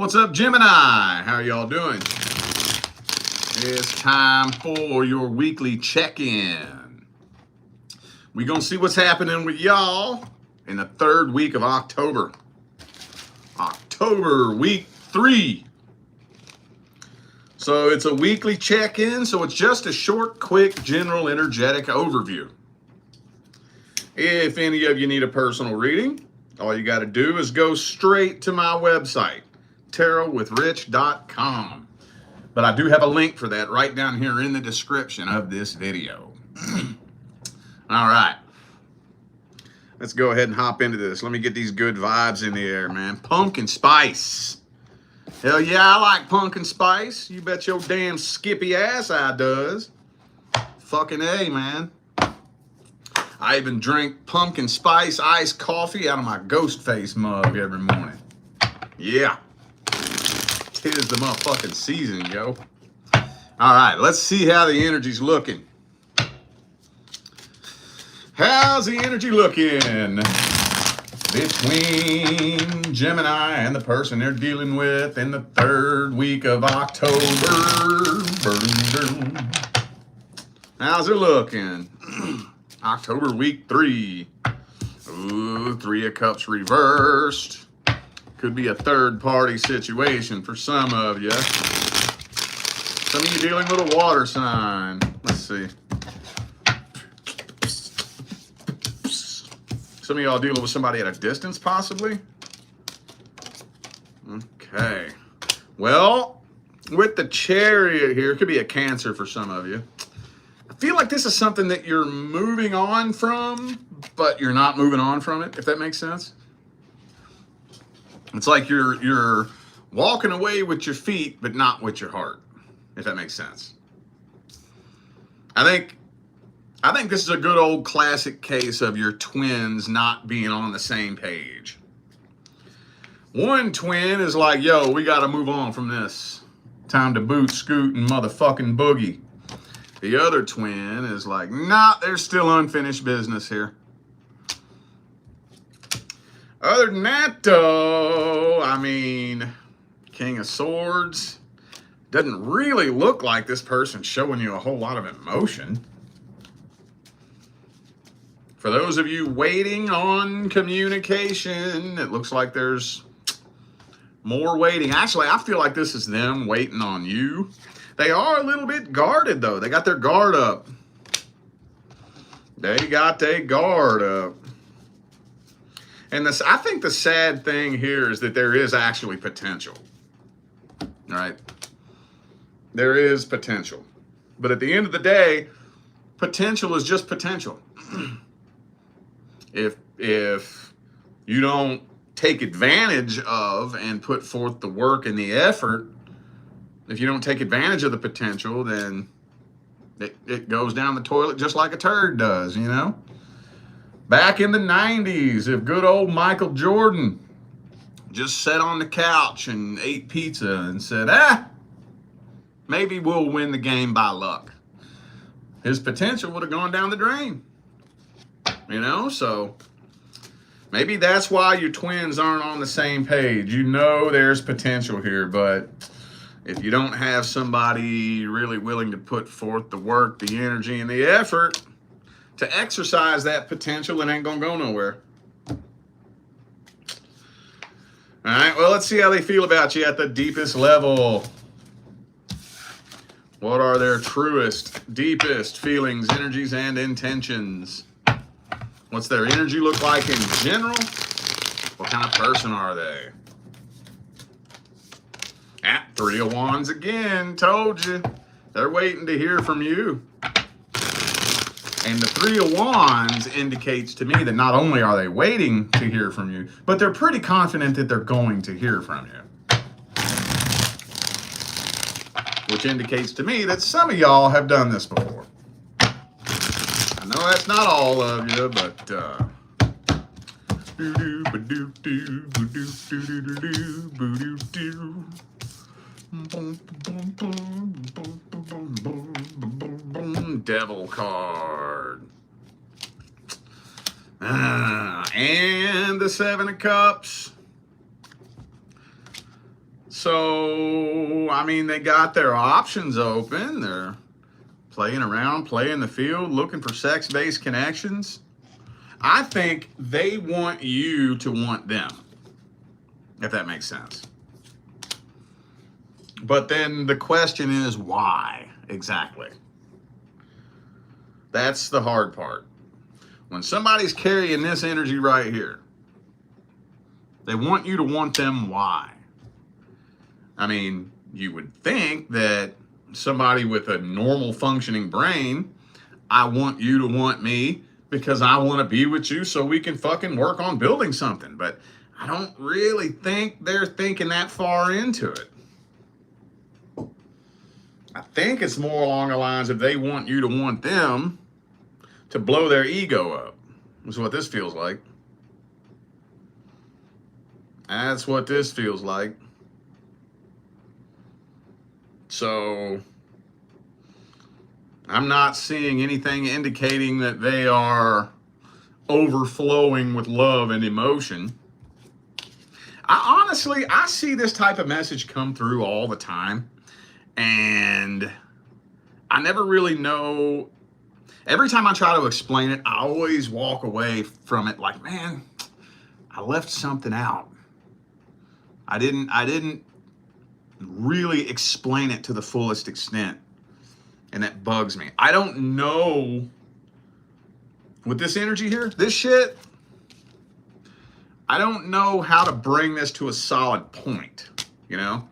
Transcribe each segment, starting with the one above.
What's up, Gemini? How are y'all doing? It's time for your weekly check-in. We're going to see what's happening with y'all in the third week of October. October, week 3. So it's a weekly check-in, so it's just a short, quick, general, energetic overview. If any of you need a personal reading, all you got to do is go straight to my website, tarotwithrich.com. But I do have a link for that right down here in the description of this video. All right. Let's go ahead and hop into this. Let me get these good vibes in the air, man. Pumpkin spice. Hell yeah, I like pumpkin spice. You bet your damn skippy ass I does. Fucking A, man. I even drink pumpkin spice iced coffee out of my ghost face mug every morning. Yeah. Tis the motherfucking season, yo. All right, let's see how the energy's looking. How's the energy looking between Gemini and the person they're dealing with in the third week of October? How's it looking? October week 3. Ooh, 3 of Cups reversed. Could be a third party situation for some of you. Some of you dealing with a water sign. Let's see. Some of y'all dealing with somebody at a distance, possibly. Okay. Well, with the Chariot here, it could be a Cancer for some of you. I feel like this is something that you're moving on from, but you're not moving on from it, if that makes sense. It's like you're walking away with your feet, but not with your heart, if that makes sense. I think this is a good old classic case of your twins not being on the same page. One twin is like, yo, we got to move on from this. Time to boot, scoot, and motherfucking boogie. The other twin is like, nah, there's still unfinished business here. Other than that, though, I mean, King of Swords doesn't really look like this person's showing you a whole lot of emotion. For those of you waiting on communication, it looks like there's more waiting. Actually, I feel like this is them waiting on you. They are a little bit guarded, though. They got their guard up. They got their guard up. And this, I think the sad thing here is that there is actually potential. Right? There is potential. But at the end of the day, potential is just potential. If you don't take advantage of and put forth the work and the effort, if you don't take advantage of the potential, then it goes down the toilet just like a turd does, you know? Back in the 90s, if good old Michael Jordan just sat on the couch and ate pizza and said, maybe we'll win the game by luck, his potential would have gone down the drain. You know, so maybe that's why your twins aren't on the same page. You know there's potential here, but if you don't have somebody really willing to put forth the work, the energy, and the effort to exercise that potential, it ain't gonna go nowhere. All right, well, let's see how they feel about you at the deepest level. What are their truest, deepest feelings, energies, and intentions? What's their energy look like in general? What kind of person are they? 3 of Wands again, told you. They're waiting to hear from you. And the 3 of Wands indicates to me that not only are they waiting to hear from you, but they're pretty confident that they're going to hear from you. Which indicates to me that some of y'all have done this before. I know that's not all of you, but Devil card. And the 7 of Cups. So, I mean, they got their options open. They're playing around, playing the field, looking for sex-based connections. I think they want you to want them, if that makes sense. But then the question is, why exactly? That's the hard part. When somebody's carrying this energy right here, they want you to want them. Why? I mean, you would think that somebody with a normal functioning brain, I want you to want me because I want to be with you so we can fucking work on building something. But I don't really think they're thinking that far into it. I think it's more along the lines of they want you to want them to blow their ego up. That's what this feels like. That's what this feels like. So I'm not seeing anything indicating that they are overflowing with love and emotion. I see this type of message come through all the time. And I never really know. Every time I try to explain it, I always walk away from it like, man, I left something out. I didn't really explain it to the fullest extent. And that bugs me. I don't know with this energy here, this shit, I don't know how to bring this to a solid point, you know?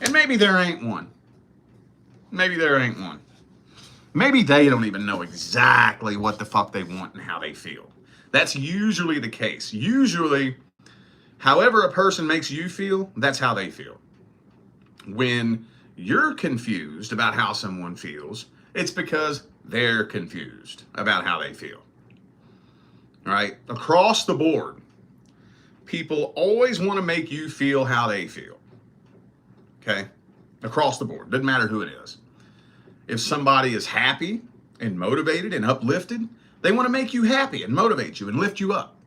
And maybe there ain't one. Maybe there ain't one. Maybe they don't even know exactly what the fuck they want and how they feel. That's usually the case. Usually, however a person makes you feel, that's how they feel. When you're confused about how someone feels, it's because they're confused about how they feel. All right? Across the board, people always want to make you feel how they feel. Okay? Across the board. Doesn't matter who it is. If somebody is happy and motivated and uplifted, they want to make you happy and motivate you and lift you up.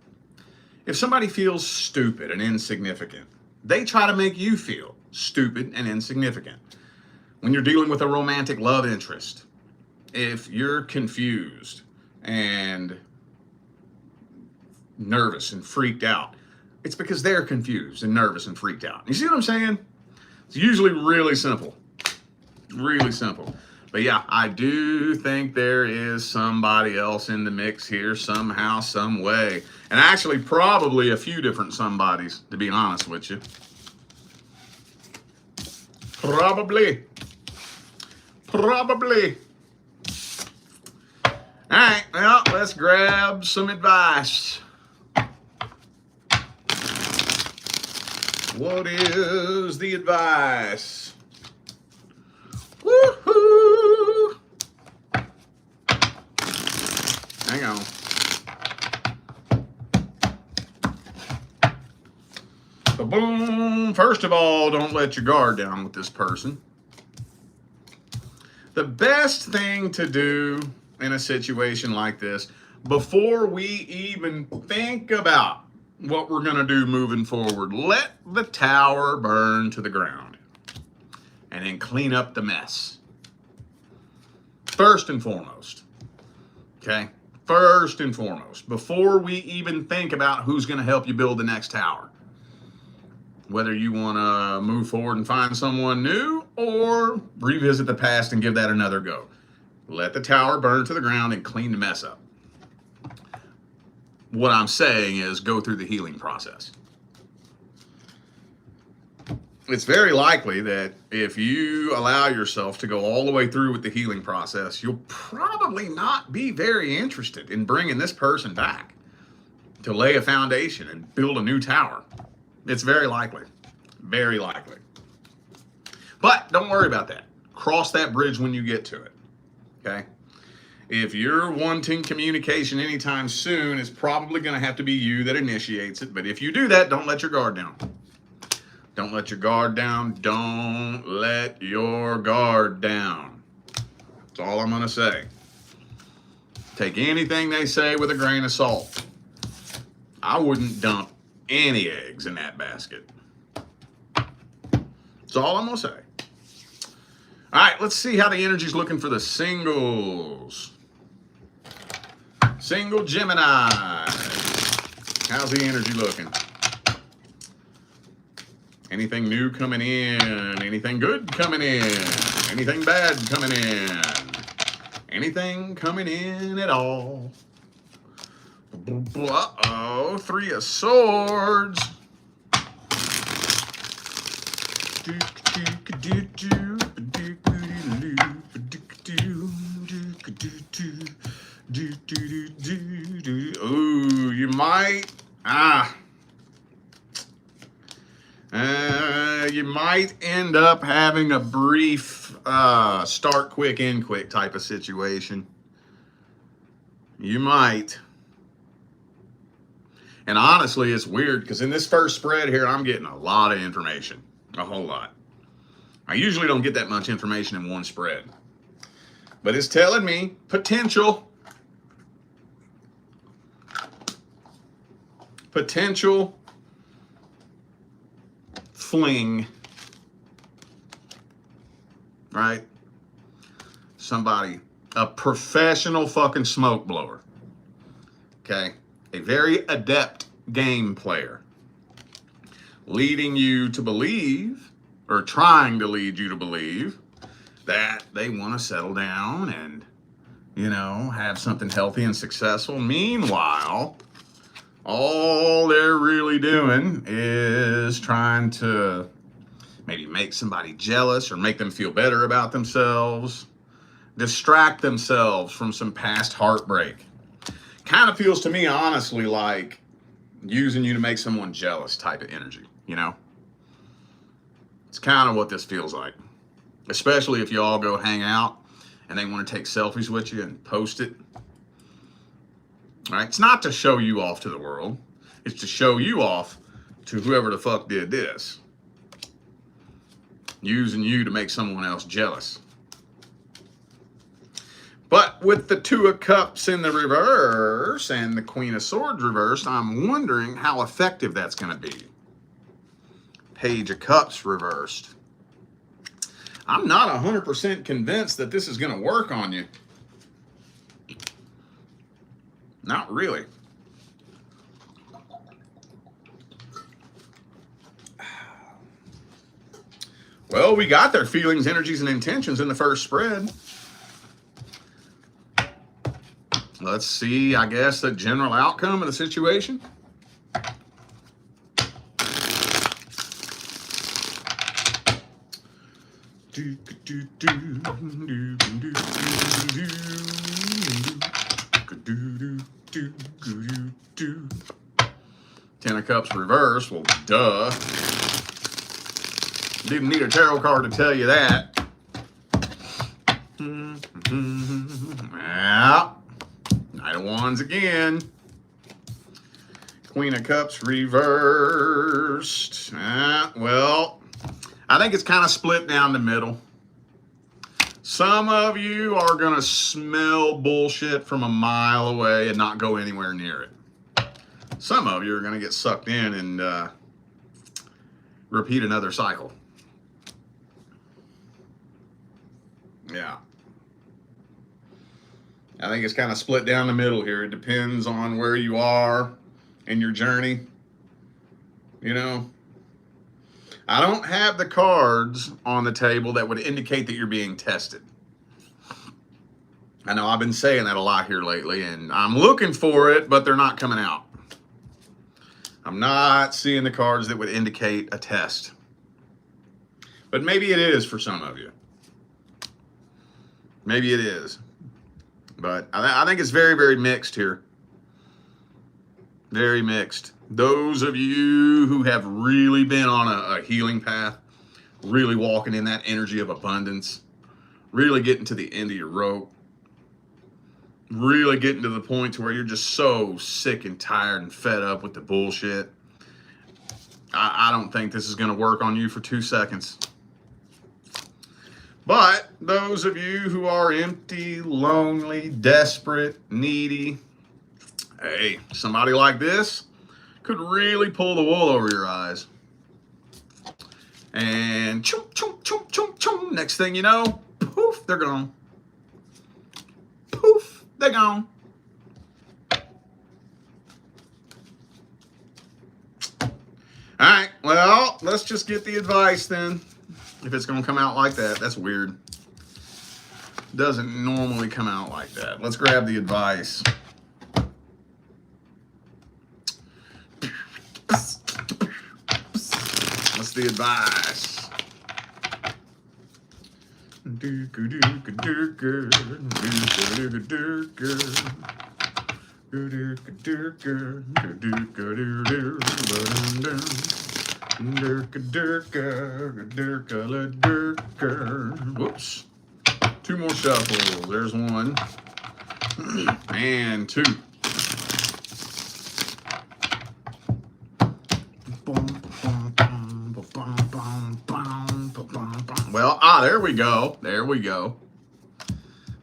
If somebody feels stupid and insignificant, they try to make you feel stupid and insignificant. When you're dealing with a romantic love interest, if you're confused and nervous and freaked out, it's because they're confused and nervous and freaked out. You see what I'm saying? It's usually really simple. Really simple. But yeah, I do think there is somebody else in the mix here somehow, some way. And actually probably a few different somebodies, to be honest with you. Probably. All right, well, let's grab some advice. What is the advice? Woohoo! Hang on. Boom. First of all, don't let your guard down with this person. The best thing to do in a situation like this, before we even think about what we're going to do moving forward, let the tower burn to the ground and then clean up the mess. First and foremost. Okay? First and foremost. Before we even think about who's going to help you build the next tower. Whether you want to move forward and find someone new or revisit the past and give that another go. Let the tower burn to the ground and clean the mess up. What I'm saying is go through the healing process. It's very likely that if you allow yourself to go all the way through with the healing process, you'll probably not be very interested in bringing this person back to lay a foundation and build a new tower. It's very likely. Very likely. But don't worry about that. Cross that bridge when you get to it. Okay? If you're wanting communication anytime soon, it's probably going to have to be you that initiates it. But if you do that, don't let your guard down. Don't let your guard down. Don't let your guard down. That's all I'm going to say. Take anything they say with a grain of salt. I wouldn't dump any eggs in that basket. That's all I'm going to say. All right, let's see how the energy's looking for the singles. Single Gemini. How's the energy looking? Anything new coming in? Anything good coming in? Anything bad coming in? Anything coming in at all? Uh-oh, 3 of Swords. Ooh, you might, you might end up having a brief start quick, end quick type of situation. You might. And honestly, it's weird because in this first spread here, I'm getting a lot of information, a whole lot. I usually don't get that much information in one spread, but it's telling me potential fling, right? Somebody, a professional fucking smoke blower, okay? A very adept game player, leading you to believe, or trying to lead you to believe, that they want to settle down and, you know, have something healthy and successful. Meanwhile, all they're really doing is trying to maybe make somebody jealous or make them feel better about themselves, distract themselves from some past heartbreak. Kind of feels to me, honestly, like using you to make someone jealous type of energy, you know? It's kind of what this feels like, especially if you all go hang out and they want to take selfies with you and post it. All right? It's not to show you off to the world. It's to show you off to whoever the fuck did this. Using you to make someone else jealous. But with the 2 of Cups in the reverse and the Queen of Swords reversed, I'm wondering how effective that's going to be. Page of Cups reversed. I'm not 100% convinced that this is going to work on you. Not really. Well, we got their feelings, energies, and intentions in the first spread. Let's see, I guess, the general outcome of the situation. Ten of Cups reverse. Well, duh. Didn't need a tarot card to tell you that. Yeah. Knight of Wands again. Queen of Cups reversed. Well, I think it's kind of split down the middle. Some of you are going to smell bullshit from a mile away and not go anywhere near it. Some of you are going to get sucked in and repeat another cycle. Yeah. I think it's kind of split down the middle here. It depends on where you are in your journey. You know, I don't have the cards on the table that would indicate that you're being tested. I know I've been saying that a lot here lately, and I'm looking for it, but they're not coming out. I'm not seeing the cards that would indicate a test. But maybe it is for some of you. Maybe it is. But I think it's very, very mixed here. Very mixed. Those of you who have really been on a healing path, really walking in that energy of abundance, really getting to the end of your rope, really getting to the point to where you're just so sick and tired and fed up with the bullshit. I don't think this is going to work on you for 2 seconds. But those of you who are empty, lonely, desperate, needy, hey, somebody like this Could really pull the wool over your eyes. And chum, chum, chum, chum, chum. Next thing you know, poof, they're gone. Poof, they're gone. All right, well, let's just get the advice then. If it's going to come out like that, that's weird. Doesn't normally come out like that. Let's grab the advice. What's the advice? Whoops. 2 more shuffles. There's 1. And 2. Well, there we go. There we go.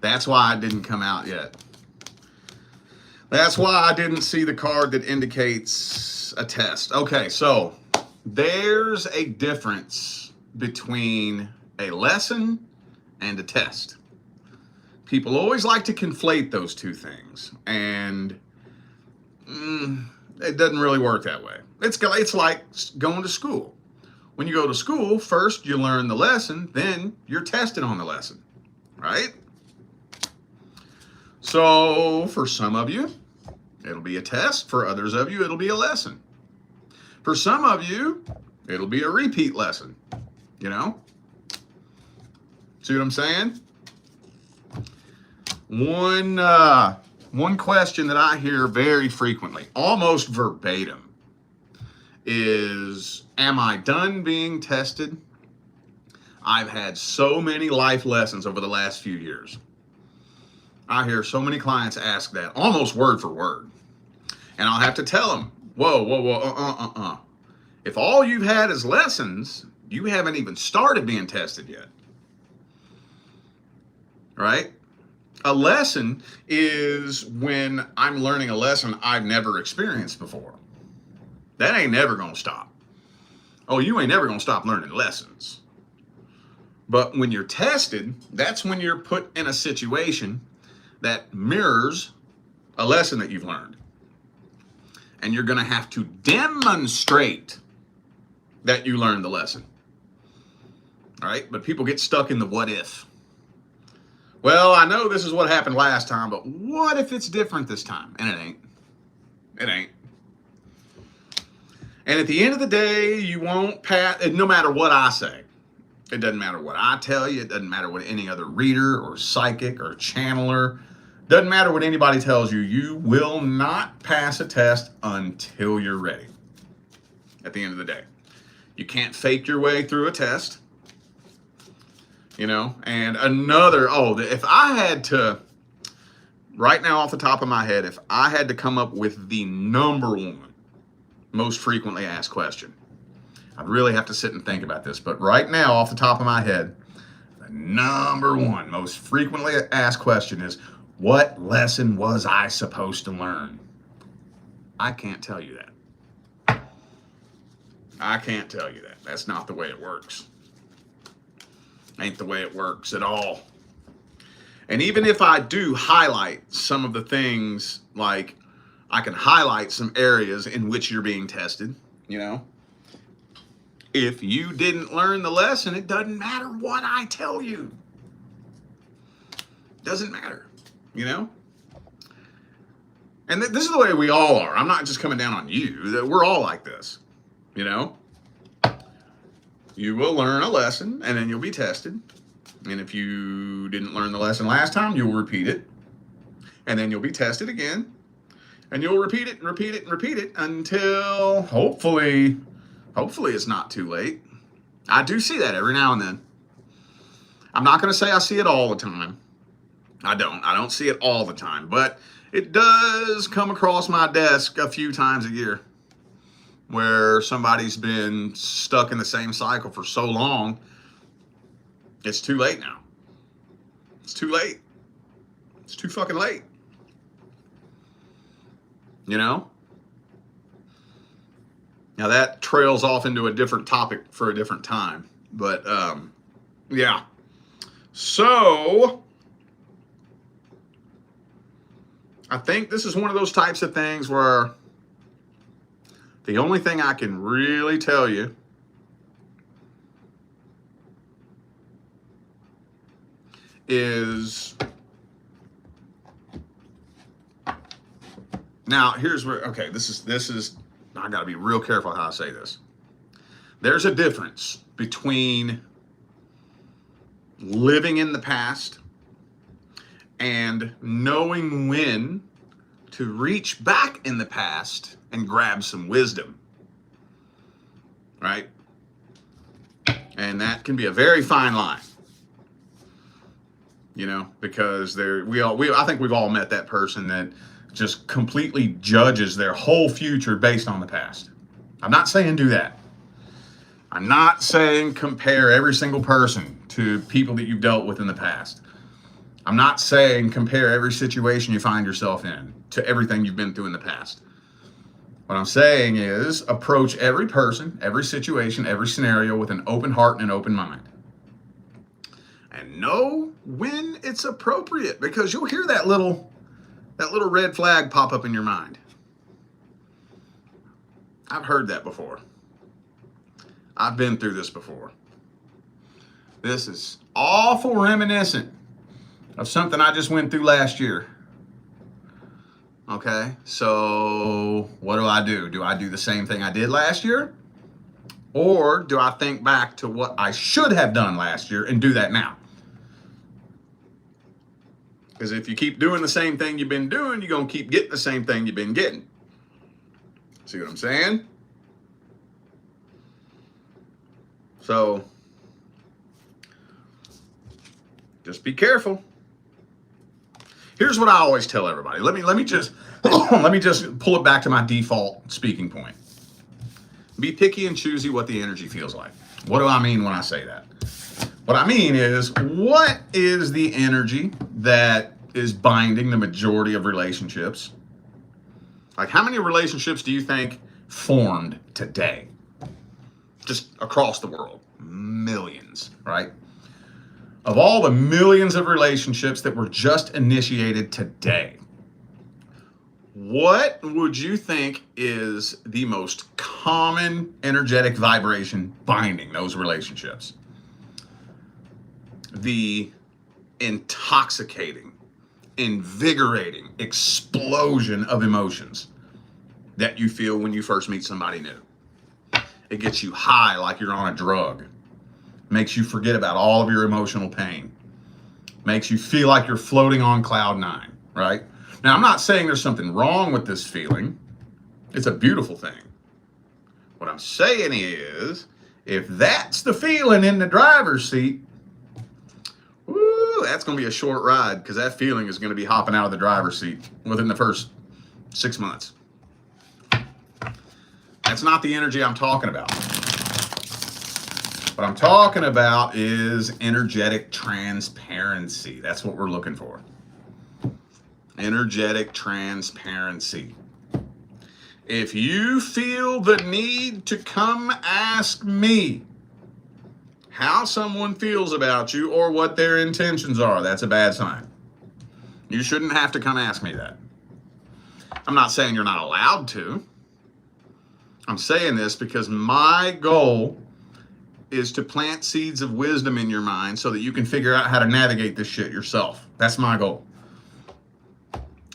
That's why it didn't come out yet. That's why I didn't see the card that indicates a test. Okay, so there's a difference between a lesson and a test. People always like to conflate those two things, and it doesn't really work that way. It's like going to school. When you go to school, first you learn the lesson, then you're tested on the lesson, right? So for some of you, it'll be a test. For others of you, it'll be a lesson. For some of you, it'll be a repeat lesson, you know? See what I'm saying? One question that I hear very frequently, almost verbatim, is, am I done being tested? I've had so many life lessons over the last few years. I hear so many clients ask that, almost word for word. And I'll have to tell them, whoa. If all you've had is lessons, you haven't even started being tested yet. Right? A lesson is when I'm learning a lesson I've never experienced before. That ain't never gonna stop. Oh, you ain't never gonna stop learning lessons. But when you're tested, that's when you're put in a situation that mirrors a lesson that you've learned. And you're gonna have to demonstrate that you learned the lesson. All right, but people get stuck in the what if. Well, I know this is what happened last time, but what if it's different this time? And it ain't. It ain't. And at the end of the day, you won't pass, no matter what I say. It doesn't matter what I tell you. It doesn't matter what any other reader or psychic or channeler, doesn't matter what anybody tells you. You will not pass a test until you're ready. At the end of the day. You can't fake your way through a test. You know, and if I had to, right now off the top of my head, if I had to come up with the number 1 most frequently asked question, I'd really have to sit and think about this. But right now, off the top of my head, the number 1 most frequently asked question is, what lesson was I supposed to learn? I can't tell you that. I can't tell you that. That's not the way it works. Ain't the way it works at all. And even if I do highlight some of the things, like I can highlight some areas in which you're being tested, you know. If you didn't learn the lesson, it doesn't matter what I tell you. Doesn't matter, you know. And this is the way we all are. I'm not just coming down on you. We're all like this, you know. You will learn a lesson, and then you'll be tested. And if you didn't learn the lesson last time, you'll repeat it. And then you'll be tested again. And you'll repeat it and repeat it and repeat it until hopefully it's not too late. I do see that every now and then. I'm not going to say I see it all the time. I don't see it all the time. But it does come across my desk a few times a year, where somebody's been stuck in the same cycle for so long, it's too late now. It's too late. It's too fucking late. You know? Now that trails off into a different topic for a different time. But yeah. So I think this is one of those types of things where the only thing I can really tell you is, now here's where, okay, this is I got to be real careful how I say this. There's a difference between living in the past and knowing when to reach back in the past and grab some wisdom, right? And that can be a very fine line, you know, because I think we've all met that person that just completely judges their whole future based on the past. I'm not saying do that. I'm not saying compare every single person to people that you've dealt with in the past. I'm not saying compare every situation you find yourself in to everything you've been through in the past. What I'm saying is approach every person, every situation, every scenario with an open heart and an open mind. And know when it's appropriate, because you'll hear that little red flag pop up in your mind. I've heard that before. I've been through this before. This is awful reminiscent of something I just went through last year. Okay, so what do? Do I do the same thing I did last year? Or do I think back to what I should have done last year and do that now? Because if you keep doing the same thing you've been doing, you're going to keep getting the same thing you've been getting. See what I'm saying? So, just be careful. Here's what I always tell everybody. Let me just let me just pull it back to my default speaking point. Be picky and choosy what the energy feels like. What do I mean when I say that? What I mean is, what is the energy that is binding the majority of relationships? Like, how many relationships do you think formed today? Just across the world. Millions, right? Of all the millions of relationships that were just initiated today, what would you think is the most common energetic vibration binding those relationships? The intoxicating, invigorating explosion of emotions that you feel when you first meet somebody new. It gets you high like you're on a drug. Makes you forget about all of your emotional pain. Makes you feel like you're floating on cloud nine, right? Now, I'm not saying there's something wrong with this feeling. It's a beautiful thing. What I'm saying is, if that's the feeling in the driver's seat, woo, that's going to be a short ride, because that feeling is going to be hopping out of the driver's seat within the first 6 months. That's not the energy I'm talking about. What I'm talking about is energetic transparency. That's what we're looking for. Energetic transparency. If you feel the need to come ask me how someone feels about you or what their intentions are, that's a bad sign. You shouldn't have to come ask me that. I'm not saying you're not allowed to. I'm saying this because my goal is to plant seeds of wisdom in your mind so that you can figure out how to navigate this shit yourself. That's my goal.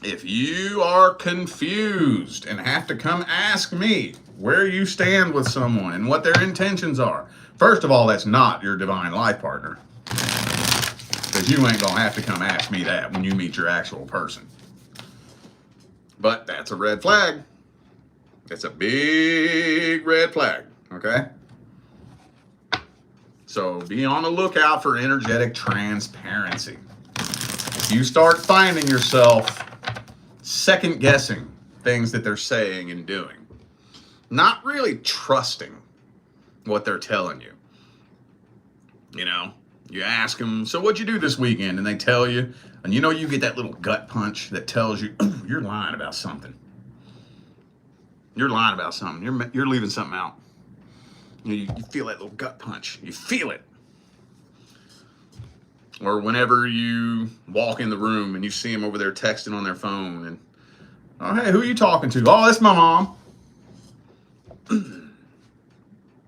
If you are confused and have to come ask me where you stand with someone and what their intentions are, first of all, that's not your divine life partner. Because you ain't gonna have to come ask me that when you meet your actual person. But that's a red flag. It's a big red flag, okay? So be on the lookout for energetic transparency. If you start finding yourself second guessing things that they're saying and doing, not really trusting what they're telling you. You know, you ask them, so what'd you do this weekend? And they tell you, and you know, you get that little gut punch that tells you, you're lying about something. You're lying about something. You're leaving something out. You feel that little gut punch. You feel it. Or whenever you walk in the room and you see them over there texting on their phone and, oh, hey, who are you talking to? Oh, that's my mom.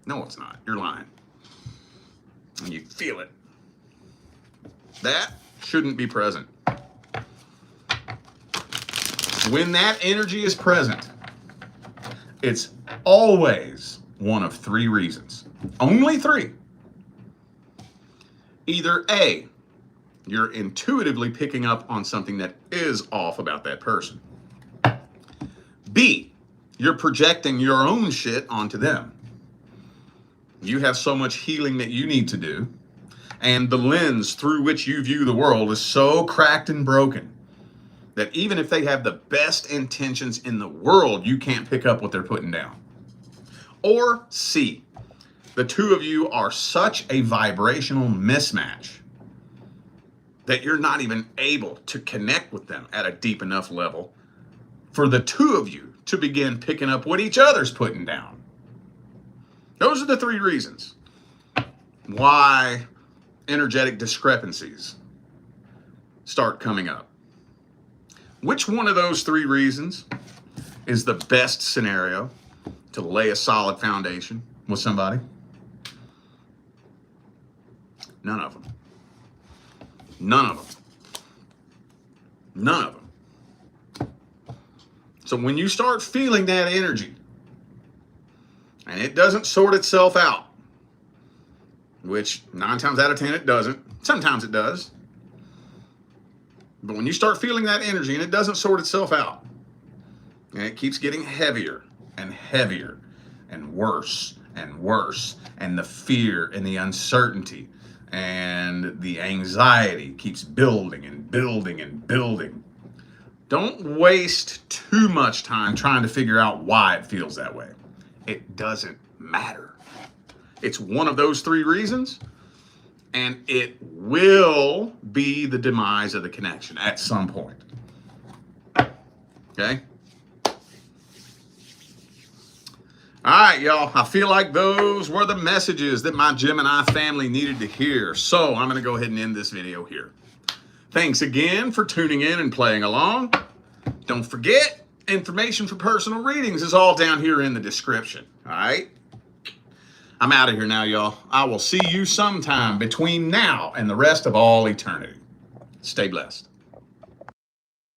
No, it's not. You're lying. And you feel it. That shouldn't be present. When that energy is present, it's always one of three reasons. Only three. Either A, you're intuitively picking up on something that is off about that person. B, you're projecting your own shit onto them. You have so much healing that you need to do, and the lens through which you view the world is so cracked and broken that even if they have the best intentions in the world, you can't pick up what they're putting down. Or C, the two of you are such a vibrational mismatch that you're not even able to connect with them at a deep enough level for the two of you to begin picking up what each other's putting down. Those are the three reasons why energetic discrepancies start coming up. Which one of those three reasons is the best scenario to lay a solid foundation with somebody? None of them. None of them. None of them. So when you start feeling that energy and it doesn't sort itself out, which 9 times out of 10 it doesn't, sometimes it does. But when you start feeling that energy and it doesn't sort itself out, and it keeps getting heavier and heavier and worse, and the fear and the uncertainty and the anxiety keeps building and building and building, don't waste too much time trying to figure out why it feels that way. It doesn't matter. It's one of those three reasons, and it will be the demise of the connection at some point. Okay? All right, y'all. I feel like those were the messages that my Gemini family needed to hear. So I'm going to go ahead and end this video here. Thanks again for tuning in and playing along. Don't forget, information for personal readings is all down here in the description. All right? I'm out of here now, y'all. I will see you sometime between now and the rest of all eternity. Stay blessed.